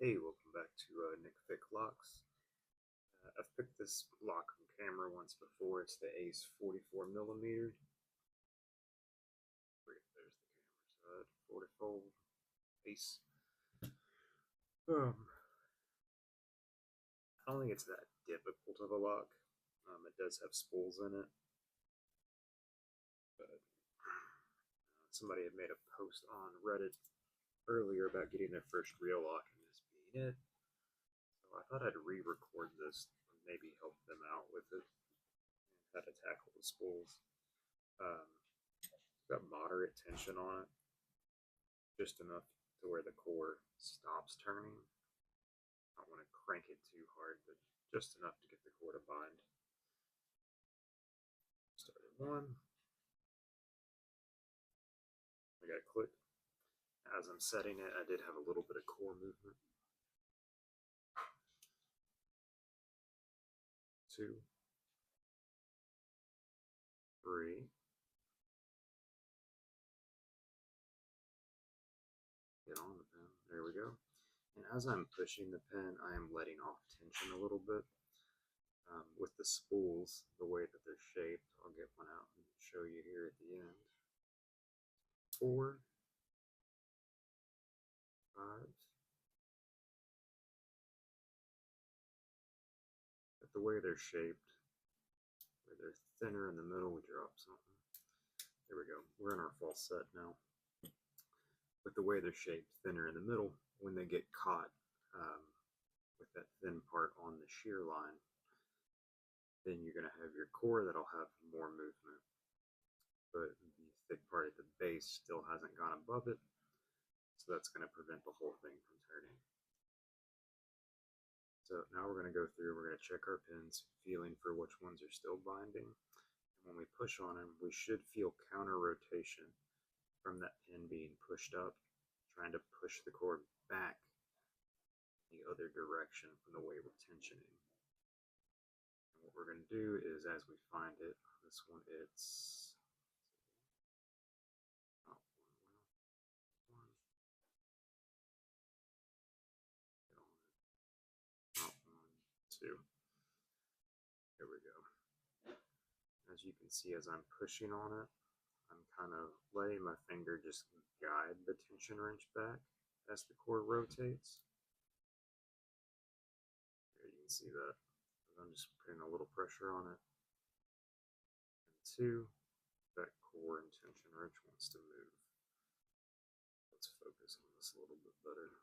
Hey, welcome back to Locks. I've picked this lock on camera once before. It's the Ace 44 millimeter. There's the camera side. 44 Ace. I don't think it's that difficult of a lock. It does have spools in it, but somebody had made a post on Reddit earlier about getting their first real lock and this being it. So I thought I'd re-record this and maybe help them out with it and how to tackle the spools. Got moderate tension on it, just enough to where the core stops turning. I don't want to crank it too hard, but just enough to get the core to bind. Start at 1. I got a click. As I'm setting it, I did have a little bit of core movement. 2, 3. Get on the pen. There we go. And as I'm pushing the pen, I am letting off tension a little bit. With the spools, the way that they're shaped, I'll get one out and show you here at the end. 4, 5. But the way they're shaped, where they're thinner in the middle, we drop something. There we go. We're in our false set now. With the way they're shaped, thinner in the middle, when they get caught with that thin part on the shear line, then you're going to have your core that'll have more movement, but the thick part at the base still hasn't gone above it, so that's going to prevent the whole thing from turning. So now we're going to go through, we're going to check our pins, feeling for which ones are still binding, and when we push on them, we should feel counter rotation from that pin being pushed up, trying to push the core back the other direction from the way we're tensioning. And what we're going to do is, as we find it, this one, it's not 1, 2. There we go. As you can see, as I'm pushing on it, I'm kind of letting my finger just guide the tension wrench back as the core rotates. There you can see that. I'm just putting a little pressure on it. And 2, that core and tension wrench wants to move. Let's focus on this a little bit better.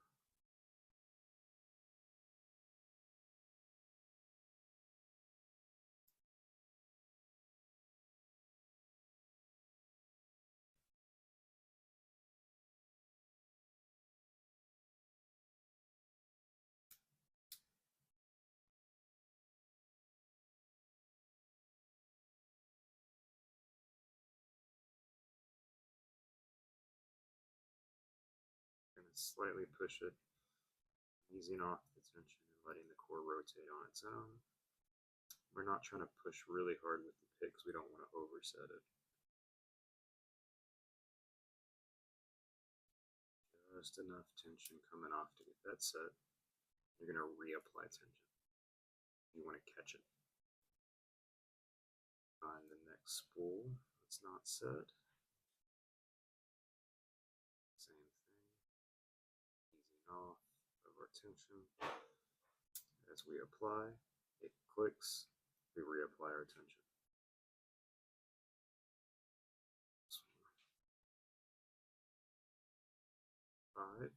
Slightly push it, easing off the tension and letting the core rotate on its own. We're not trying to push really hard with the pick because we don't want to overset it. Just enough tension coming off to get that set. You're going to reapply tension. You want to catch it. Find the next spool that's not set. Off of our tension. As we apply, it clicks, we reapply our tension. 5.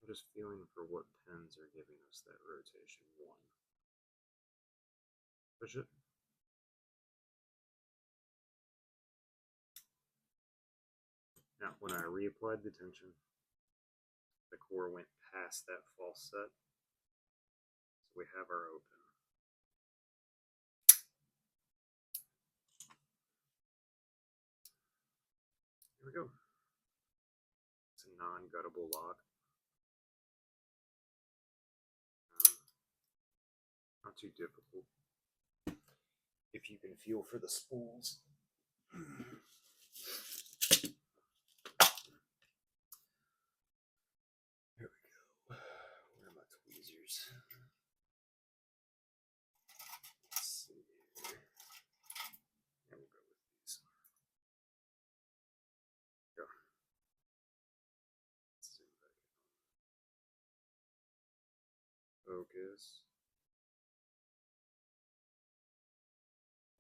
I'm just feeling for what pins are giving us that rotation. 1. Push it. Now, when I reapplied the tension, the core went past that false set, so we have our open. Here we go. It's a non-guttable lock. Not too difficult if you can feel for the spools. Here we go. Where are my tweezers? Let's see here. And we'll go with these. Go. Let's zoom back in. Focus.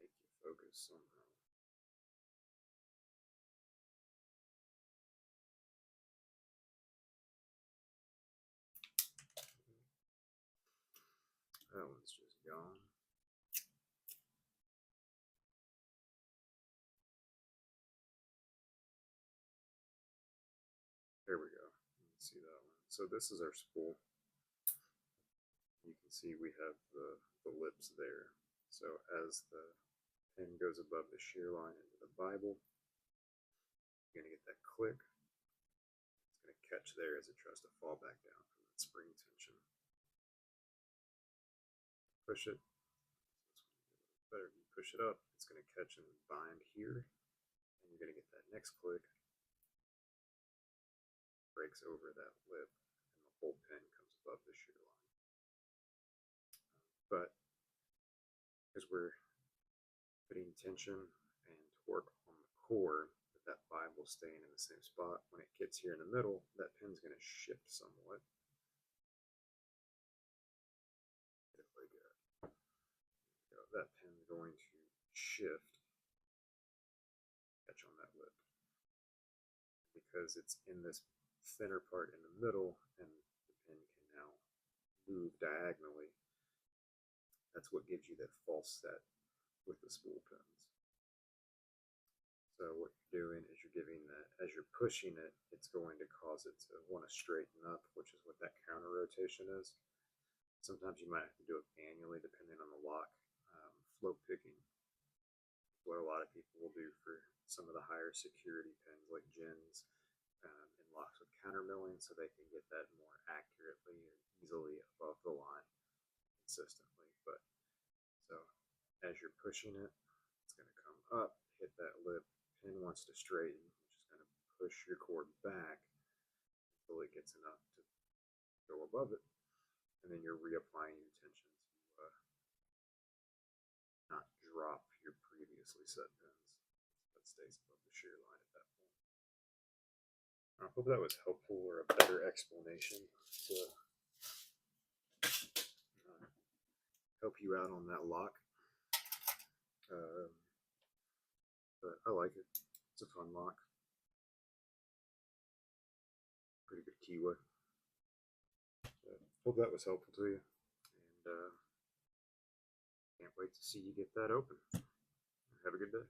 Make you focus somehow. That one's just gone. There we go. You can see that one. So this is our spool. You can see we have the lips there. So as the pen goes above the shear line into the Bible, you're going to get that click. It's going to catch there as it tries to fall back down from that spring tension. Push it. Better if you push it up, it's going to catch and bind here, and you're going to get that next click. Breaks over that lip, and the whole pen comes above the shear line. But because we're putting tension and torque on the core, with that Bible staying in the same spot, when it gets here in the middle, that pen's going to shift somewhat. That pen's going to shift, catch on that lip, because it's in this thinner part in the middle, and the pen can now move diagonally. That's what gives you that false set with the spool pens. So what you're doing is you're giving that, as you're pushing it, it's going to cause it to want to straighten up, which is what that counter rotation is. Sometimes you might have to do it manually depending on the lock. Float picking, what a lot of people will do for some of the higher security pens like gins and locks with counter milling, so they can get that more accurately and easily above the line consistently. But so as you're pushing it, it's going to come up, hit that lip, pin wants to straighten, which is going to push your cord back until it gets enough to go above it, and then you're reapplying your tension to not drop your previously set pins. That stays above the shear line at that point. I hope that was helpful, or a better explanation to help you out on that lock. But I like it. It's a fun lock. Pretty good keyway. Hope that was helpful to you. And can't wait to see you get that open. Have a good day.